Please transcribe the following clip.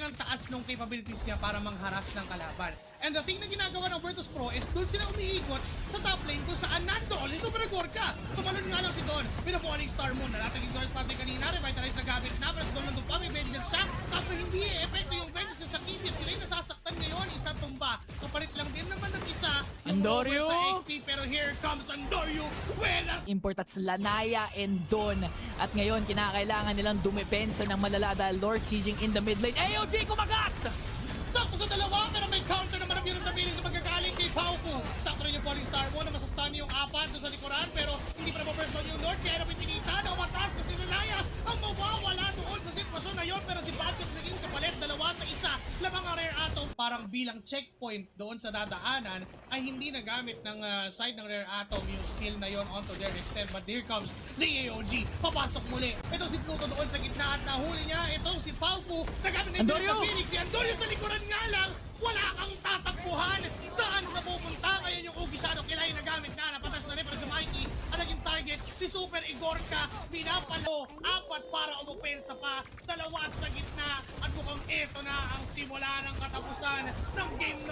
ang taas ng capabilities niya para mangharas ng kalaban. And the thing na ginagawa ng Virtus Pro is doon sila umiikot sa top lane kung saan nando ulit Super Gorka. Tumalon nga lang si Don. Pinapawalling Star Moon na natin yung North Patrick kanina. Revitalize na gamit na. Pero doon nandun pa may vengeance siya. Kaso hindi epekto yung vengeance sa sakit. Sila yung nasasaktan ngayon. Isa tumba. Kapalit lang din naman ng isa. Yung Andoryo! sa XP. Pero here comes Andoryo. Well, Import at Lanaya and Don. At ngayon, kinakailangan nilang dumepensa ng malala dahil Lord Chijing in the mid lane. AOG kumagat! sakto sa dalawa, pero may counter naman ang Bureau of Billing sa magkakaling kay Pauku. Sakto rin yung Falling Star mo na masastan yung apat doon sa likuran, pero hindi pa naman person yung Lord, kaya naman pinita na umatas na si Lanaya ang mawawala doon sa sitwasyon na yun, pero si Budget naging kapalit, dalawa sa isa. Lamang ang Rare Atom parang bilang checkpoint doon sa dadaanan ay hindi nagamit ng side ng Rare Atom yung skill na yon onto their extent, but here comes the AOG, papasok muli. Ito si Pluto doon sa gitna at nahuli niya, ito si Pauku, nagamit na Andoryo! sa Phoenix, si Andoryo sa likuran nga lang, wala kang tatakbuhan. Saan ka pupunta? Ngayon yung Ugisano kilay na gamit na. Napatas na rin para sa Mikey. Ang naging target, si Super Igorka. Pinapalo. Apat para umupensa pa. Dalawa sa gitna. At mukhang ito na ang simula ng katapusan ng game.